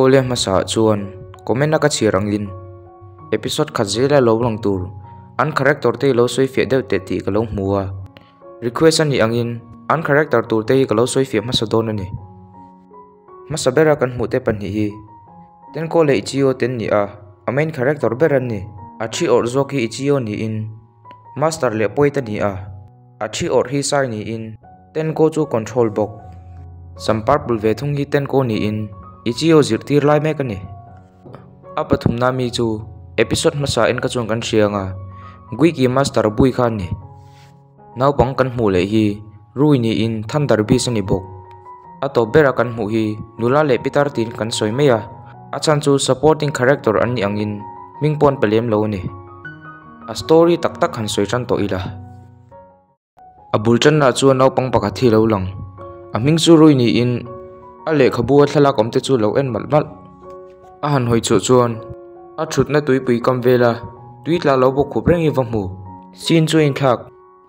le masa chuan comment na ka chirangin episode khazela lo lang tur an character te lo soi fe deuh te ti ka lo hmuwa request ani angin an character tur te ka lo soi fe masa don ani masa bera kan hmu te pan hi ten ko le ichio ten ni a main character beran ni achi or zoki ichio ni in master le poita ni a achi or hi sai ni in ten ko chu control box sam purple ve thung hi ten ko ni in ichio zirtir lai me kani apathum na mi chu episode masa en ka chung kan sianga gui ki master bui khan ni naw bang kan hmu le hi rui ni in thunder bi sani bok ato bera kan hmu hi nula le pitar tin kan soi meya achan chu supporting character an ni angin mingpon pelem lo ni a story tak tak han soi chan to ila abul chan na chu naw pang pakhathi lo lang aming chu rui ni in ale khabua thala komte chu lo en malmal a han hoi chu chuan a thut na tui pui kam vela tui tla lo bo khubreng i vamu sin chu in thak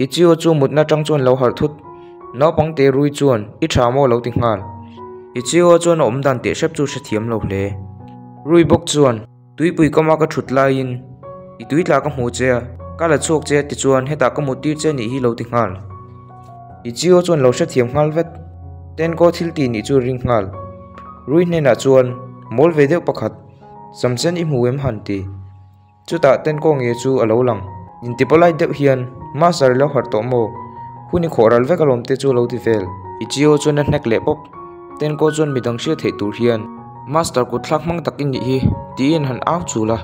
ichio chu mutna tang chuan lo har thut naw pang te rui chuan I tha mo lo ti ngal ichio chuan om dan te shep chu sathiam lo hle rui bok chuan tui pui kama ka thut la in I tui tla ka hmu che kala chok che ti chuan heta ka mutir che ni hi lo ti ngal ichio chuan lo sathiam ngal vet ten ko thil ti ni chu ring ngal rui ne na chuan mol ve deuh pakhat samsen I hmuem han ti chuta ten ko nge chu alo lang in tipolai deuh hian master lo har to mo huni khoral ve kalom te chu lo ti vel ichio chuan hnek le pop ten ko chuan midang she thei tur hian master ku thlak mang takin ni hi ti in han aw chula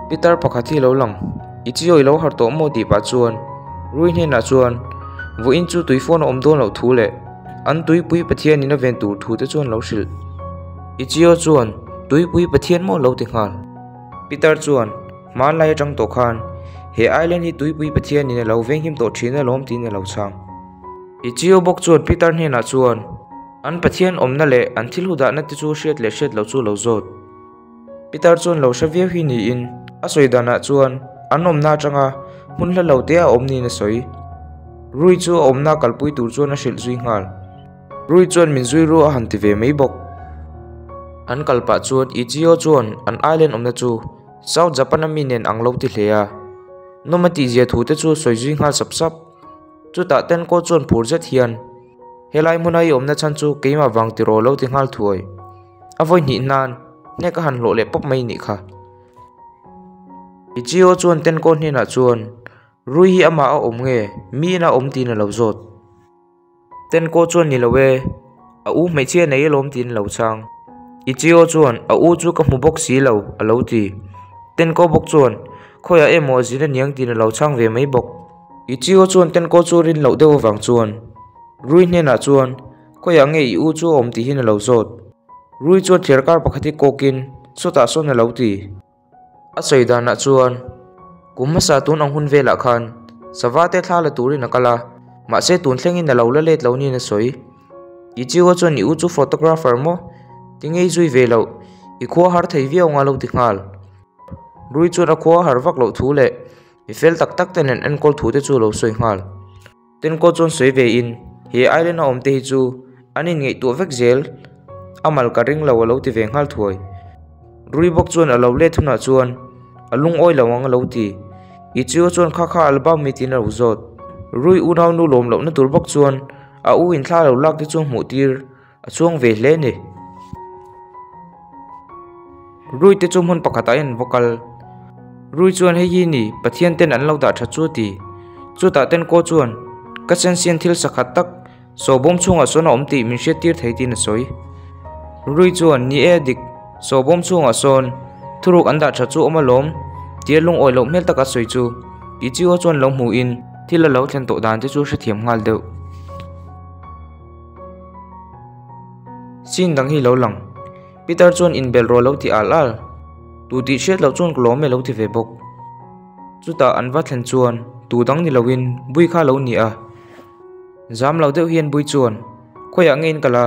peter pakhathi lo lang ichio lo har to mo ti pa chuan rui ne na chuan vu in chu tui phone om don lo thu le an tui pui pathian in a ven tur thu te chuan lo sil ichio chuan tui pui pathian mo lo ti ngal peter chuan man lai tang to khan he island hi tui pui pathian in lo veng him to thina lom tin lo chang ichio bok chuan peter ne na chuan an pathian om na le an thil hu da na ti chu shet le shet lo chu lo zot peter chuan lo shavia hi ni in a soidana chuan an om na changa mun la lo te a om ni na soi rui chu om na kalpui tur chuan a hril zui ngal rui chuan min zui ru a han ti ve mei bok an kalpa chuan ichio chuan an island om na chu south japan mi nen anglo ti hleya nomati je thu te chu soi zui ngal sap sap chu ta ten ko chuan phur zet hian helai munai om na chan chu keima wang ti ro lo ti ngal thuai avoi ni nan ne ka han lo le pop mai ni kha ichio chuan ten ko ni na chuan rui hi ama a om nge mi na om ti na lo zot ten ko chuan ni lowe a u mai che nei lom tin lo chang ichio chuan a u chu ka hmu bok si lo a lo ti ten ko bok chuan khoya emo zina niang tin lo chang ve mai bok ichio chuan ten ko chu rin lo deu wang chuan rui ne na chuan khoya nge I u chu om ti hin lo zot rui chuan therkar pakhati kokin chota so na lo ti a soida na chuan kumasa tun ang hun vela khan sawate thla la turin akala ma se tun thlengin na lo la let lo ni na soi ichio chuan I u chu photographer mo tingei zui ve lo I khua har thei viau nga lo ti ngal rui chuan a khua har vak lo thu le I fel tak tak ten en kol thu te chu lo soi ngal ten ko chuan soi ve in he island a om te hi chu anin ngei tu vek zel amal ka ring lo ti ve ngal thuai rui bok chuan a lo le thuna chuan alung oi lawang lo ti ichio chuan kha kha album mi tin ro zot rui u naw nu lom lo na tur bok chuan a u in thla lo lak ti chu hmu tir a chuang ve hle ni rui te chum hun pakhata in vocal rui chuan hei hi ni pathian ten an lo da tha chu ti chu ta ten ko chuan ka chen sian thil sakhat tak so bom chunga sona om ti min she tir thei ti na soi rui chuan ni edik so bom chunga son thuruk anda tha chu oma lom tialung oi lo mel taka soi chu ichio chuan lo hmu in thila lo thlen to dan te chu hrethiam ngal deuh sin dang hi lo lang peter chuan in bel ro lo ti al al tu ti shet lo chuan klom me lo ti ve bok chuta anwa thlen chuan tu dang ni lowin bui kha lo ni a zam lo deuh hian bui chuan khoya ngein kala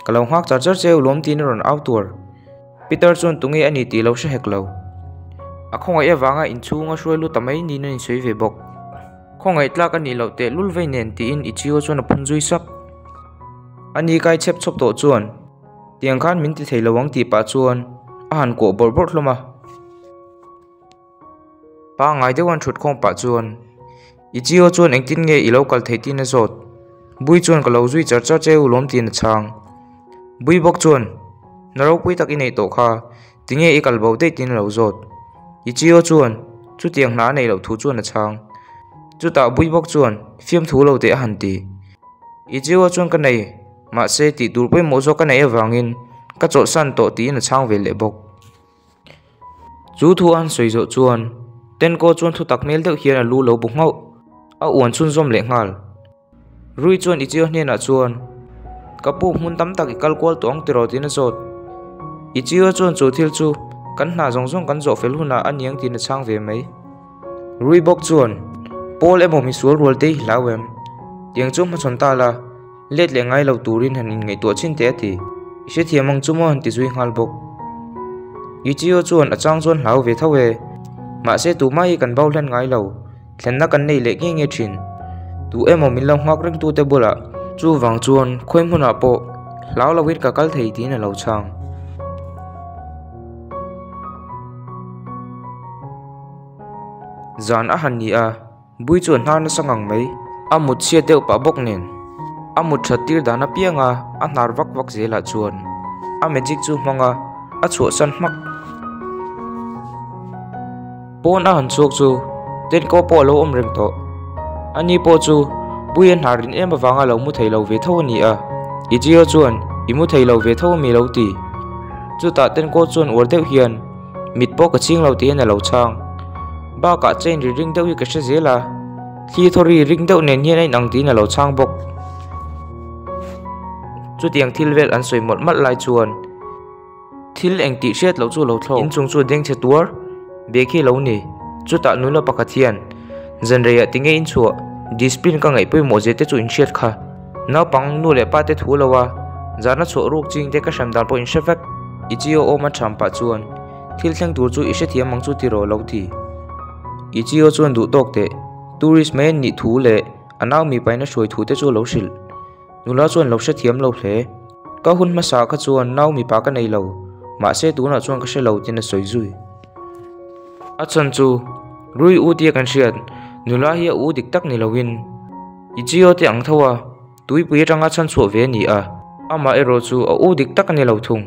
kalau hak charger cheu lom tin ron outdoor peter chuan tungi ani ti lo she hek lo a khongai awanga in chunga hruailu tamai ni na in soi ve bok khongai tlak ani lo te lul ve nen ti in ichio chuan a phunzui sak ani kai chep chop to chuan tiang khan min ti thei lawang ti pa chuan a han ko bor bor hloma pa ngai de wan thut khom pa chuan ichio chuan engtin nge ilo kal thei tin a zot bui chuan kalo zui char char cheu lom tin chang bui bok chuan naro pui tak inei to kha tinge i kal bo te tin lo zot ichio chuan chu tiang hna nei lo thu chuan a chang chu ta bui bok chuan fiam thu lo te a han ti ichio chuan ka nei ma se ti tur poi mo zo ka nei awangin ka chaw san to ti na chang ve le bok chu thu an soi zo chuan ten ko chuan thu tak mel deuh hian a lu lo bu ngau a uan chun zom le ngal rui chuan ichio hne na chuan kapu mun tam tak ikal kwal tong tiro tin a zot ichio chuan chu thil chu kan hna zong zong kan zo fel huna aniang tin a chang ve mai rui bok chuan pol emo mi sual rol te hilawem tiang chu ma chon ta la let le ngai lo turin hanin ngai to chin te ti ise thiamang chumo han ti zui ngal bok ichio chuan achang chuan hlau ve thawe ma se tu mai kan baul han ngai lo thlenna kan nei le nge nge thin tu emo min lo ngak ring tu te bula chu wang chuan khoim huna po hlau lo wit ka kal thei ti na lo chang zan a han ni a bui chuan hna na sangang mai amut sia deuh pa bok nen amut thattir dana pianga a hnar vak vak zela chuan a magic chu hmanga a chu san hmak pon a han chok chu ten ko po lo om rem to ani po chu buyen harin em awanga lo mu thei lo ve tho ni a ichio chuan imu thei lo ve tho mi lo ti chu ta ten ko chuan or deuh hian mit po ka ching lo ti na lo chang ba ka chen ri ring deuh ka she zela khi thori ring deuh nen hian ai nang ti na lo chang bok chu tiang thil vel an soi mot mat lai chuan thil eng ti shet lo chu lo thlo in chung chu deng che tur be khi lo ni chu ta nu la pakathian zanreya tinge in chu discipline ka ngai poi mo je te chu in shet kha na pang nu le pa te thu lawa zana chu ruk ching te ka shamdal po in shefak ichio o ma champa chuan thil thleng tur chu ise thiam mang chu ti ro lo ti ichio chuan du tok te tourist man ni thu le anaw mi paina soi thu te chu lo sil nula chuan lo she thiam lo hle ka hun ma sa kha chuan naw mi pa ka nei lo ma se tu na chuan ka she lo tin a soi zui a chan chu rui u ti kan shiat nula hi u dik tak ni lowin ichio te ang thawa tui pui ranga chan chu ve ni a ama ero chu a u dik tak ni lo thung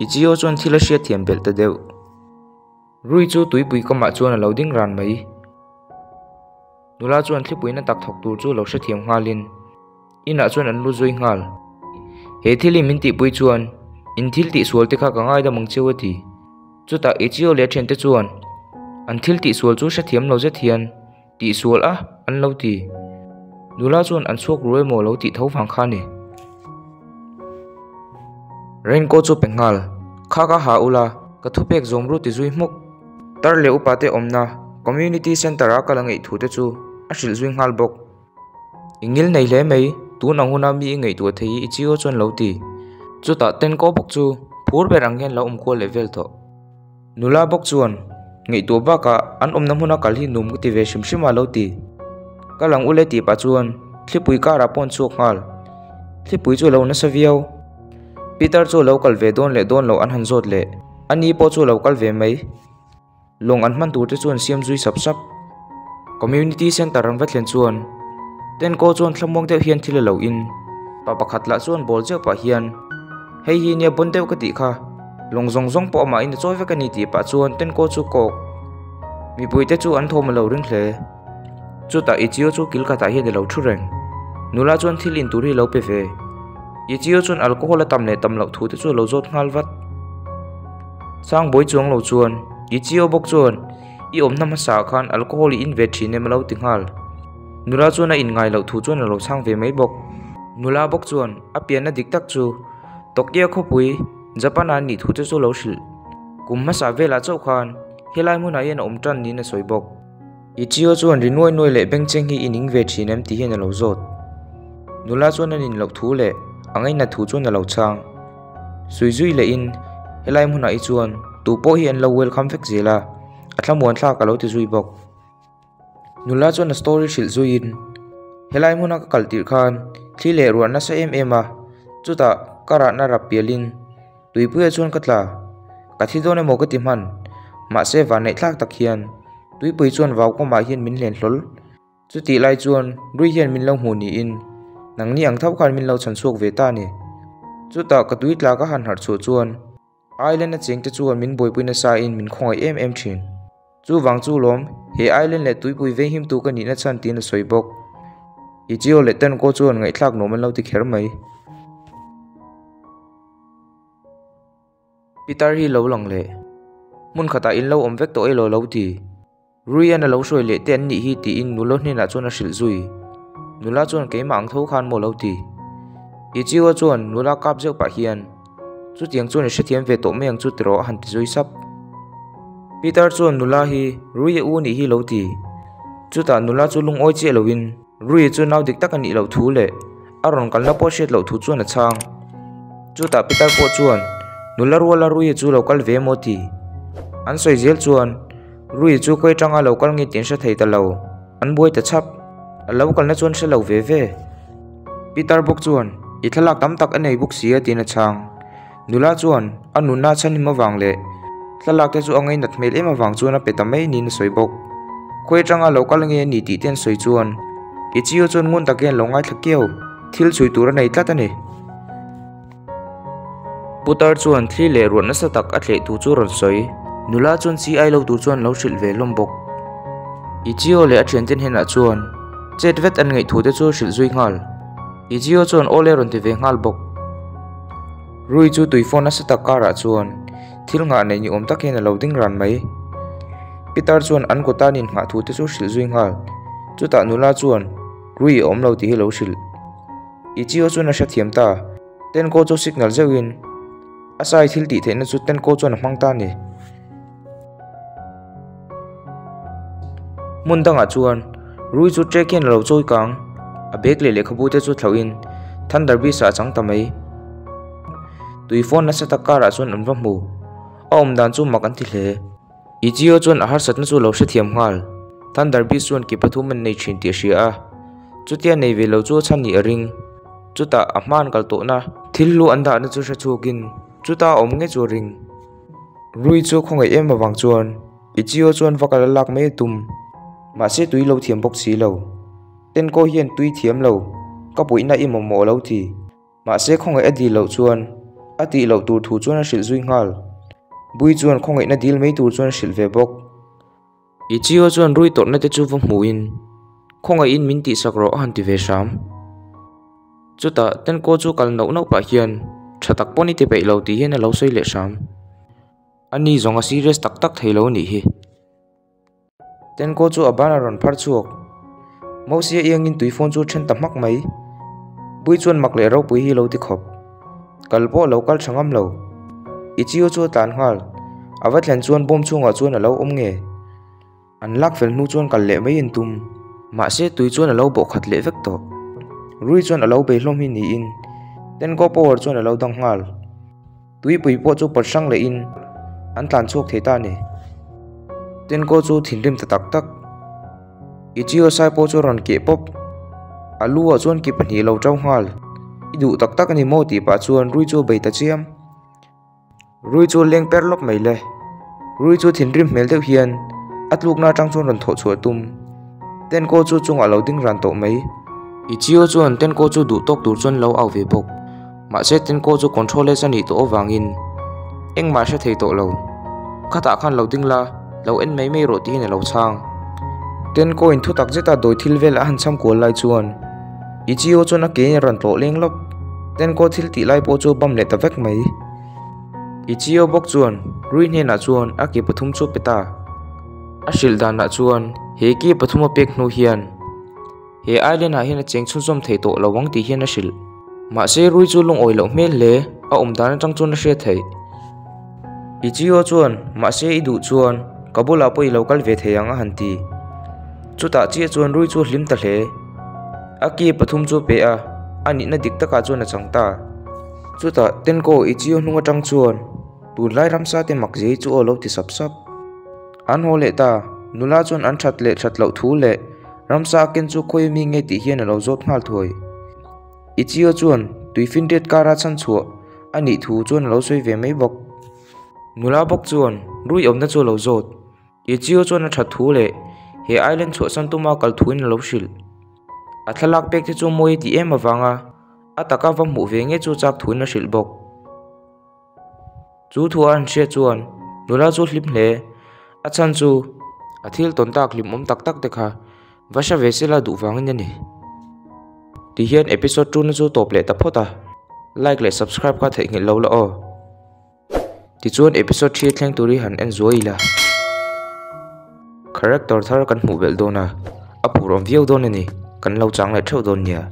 ichio chuan thila she thiam bel ta deu rui chu tui pui ka ma chuan a lo ding ran mai nula chuan thlipui na tak thok tur chu lo she thiam ngalin ina chuan an lu zoi ngal he thili min ti pui chuan in thil ti sual te kha ka ngai da mang cheu ti chuta ichio le then te chuan an thil ti sual chu she thiam lo je thian ti sual a an lo ti nula chuan an chuak ruai mo lo ti tho phang kha ni raincoat chu pengal kha ka ha ula ka thupek zomru ti zui muk tar le upate omna community center a kalangai thu te chu a hril zui ngal bok ingil nei hle mai tu na huna mi ngei tu thei ichio chuan lo ti chuta ten ko bok chu phur be rang hen lo ko level tho nula bok chuan ngei tu ba ka an omna huna kal hi num ti ve shim shima lo ti kalang ule ti pa chuan thlipui ka ra pon chu ngal thlipui chu lo na saviau peter chu local ve don le don lo an han zot le ani po chu local ve mai long an man tur te chuan siam zui sap sap community center ran vatlen chuan ten ko chuan thlamong deuh hian thil lo in pa pakhat la chuan bol cheu pa hian hei hi nia bon deuh ka ti kha long zong zong po ma in choi veka ni ti pa chuan ten ko chu kok mi pui te chu an thom lo ring hle chu ta ichio chu kil ka ta hi de lo thu reng nula chuan thil in tur hi lo pe ve ichio chuan alcohol tam le tam lo thu te chu lo zot ngal vat sang boi chuang lo chuan ichio bok chuan i om nam sa khan alcohol in ve thine ma lo tingal nula chuan a in ngai lo thu chuan lo sang ve mai bok nula bok chuan a pian na dik tak chu tokyo khopui japan an ni thu te chu lo sil kumma sa vela chau khan helai mun a yen om tan ni na soi bok ichio chuan rinoi noi le beng cheng hi ining ve thinem ti hen lo zot nula chuan an in lo thu le angai na thu chuan lo chang sui zui le in helai mun a i chuan tu po hi an lo welcome vek zela athlamuan thla ka lo ti zui bok nula chuan story shil zuin helai mun a ka kaltir khan thli le ruan na sa em a chuta kara na rapialin tuipui chuan katla kathidone mo katiman ma se wa nei thlak tak hian tuipui chuan waw ko ma hian min len hlol chuti lai chuan rui hian min lo hmu ni in nangni ang thau khan min lo chan chuak ve ta ni chuta ka tui tla ka han har chu chuan island a cheng te chuan min boi puina sa in min khongai em thin chu wang chu lom he island le tuipui ve him tu ka ni na chan tin a soibok ichio le ten ko chuan ngai thlak no man lo ti kher mai Peter hi lo lang le mun khata in lo om vek to elo lo ti rui an lo soi le ten ni hi ti in nulo hne na chuan a hril zui nula chuan ke mang tho khan mo lo ti ichio chuan nula kap jeu pa hian chu tiang chuan a hrethiam ve to meng chu tro han ti zui sap Peter chuan nula hi rui u ni hi lo ti chuta nula chu lung oi che loin rui chu nau dik tak ani lo thu le aron kalna po shet lo thu chuan a chang chuta Peter po chuan nula ruala rui chu local ve mo ti an soi zel chuan rui chu koi tanga local ngi tin sha thei ta lo an boi ta chap a local na chuan sha lo ve ve Peter bok chuan i thalak tam tak anei buk sia tin a chang nula chuan anuna chani ma wang le thalak te chu angai nat mel ema wang chuan a petamei ni na soibok koi tanga local ngi ni ti ten soi chuan ichio chuan ngun taken longai thlakeu thil chui tur nei tlat ani Putar chuan thli le ron na satak a thle tu chu ron soi nula chuan si ai lo tur chuan lo hril ve lombok ichio le a thian ten hena chuan chet vet an ngei thu te chu hril zui ngal ichio chuan ole ron ti ve ngal bok rui chu tuifon na satak kara chuan thil nga nei ni om takin a lo ding ran mai Peter chuan an ko tanin nga thu te chu hril zui ngal chuta nula chuan rui om lo ti hi lo hril ichio chuan a hrethiam ta ten ko chu signal zeuin asai thil ti theina chu ten ko chuan hmang ta ni mundanga chuan rui chu trekin lo choi kang a bek le khabu te chu thloin thunder bi sa chang tamai tuifon na sata kara chuan an va mu om dan chu mak an ti hle ichio chuan a har sat na chu lo hrethiam ngal thunder bi chuan ki pathum man nei thin ti ria chutia nei ve lo chu chan ni a ring chuta a man kal to na thil lu anda na chu chukin chuta om nge chu ring rui chu khongai em awang chuan ichio chuan vakal lak me tum ma se tui lo thiam bok si lo ten ko hian tui thiam lo ka puina i mo lo thi ma se khongai adi lo chuan ati lo tur thu chuan a hril zui ngal bui chuan khongai na dil mei tur chuan hril ve bok ichio chuan rui tor na te chu va hmuin khongai in min ti sakro han ti ve sham chuta ten ko chu kal no pa hian thatak poni te pe lo ti hian a lo soi le sham ani zonga serious tak tak thei lo ni hi ten ko chu abana ron phar chuak mosia iangin tuifon chu then tamak mai bui chuan mak le ro pui hi lo ti khop kalpo local thangam lo ichio chu tan hal awatlen chuan bom chunga chuan a lo om nge an lak fel nu chuan kal le mai in tum ma se tui chuan a lo bo khat le vek to rui chuan a lo be hlom hi ni in ten ko power chuan a lo dang ngal tui pui po chu par sang le in an tlan chuak thei ta ni ten ko chu thinrim ta tak tak ichio sai po chu ron ke pop alu a chuan ki pani lo trau ngal idu tak tak ani mo ti pa chuan rui chu bei ta chiam rui chu leng per lop mai le rui chu thinrim mel deuh hian atluk na tang chuan ron tho chhuat tum ten ko chu chung a lo ding ran to mai ichio chuan ten ko chu du tok tur chuan lo au ve bok ma se ten ko chu control le chani to wangin eng ma se thei to lo khata khan lo ding la lo en mai mai ro ti ne lo chang ten ko in thu tak jeta doi thil vel a han cham ko lai chuan ichio chuan a ke ran to leng lop ten ko thil ti lai po chu bam le ta vek mai ichio bok chuan rui ne na chuan a ki pathum chu peta a shil dan na chuan he ki pathuma pek nu hian he island ha hian a cheng chu zom thei to lawang ti hian a shil ma se rui chu lung oi lo mel le a dan tang chun a hre thei ichio chuan ma se idu chuan kabula poi local ve theyang a hanti chuta chi chuan rui chu hlim ta hle aki pathum chu pe a ani na dik taka chuan a changta chuta ten ko ichio hnunga tang chuan tu lai ramsa te mak jei chu olo ti sap sap an hole ta nula chuan an that lo thu le ramsa ken chu khoi mi nge ti hian lo zot ngal thoi ichio chuan tuifin det kara chan chu ani thu chuan lo soi ve mai bok nula bok chuan rui omna chu lo zot ye chiu chuan a that thu le he island chu san tuma kal thuin lo shil a thalak pek te chu moi ti em awanga ataka va mu ve nge chu chak thuin a shil bok chu thu an she chuan nula chu hlim hle a chan chu a thil ton tak lim om tak tak te kha vasha vesela du wangin ani ti hian episode 2 na chu top le ta phota like le subscribe ka thei ngel lo la o ti chuan episode 3 thleng turi han enjoy la character thar kan hmu bel dona a purom viau don ani kan lo chang le theu don nia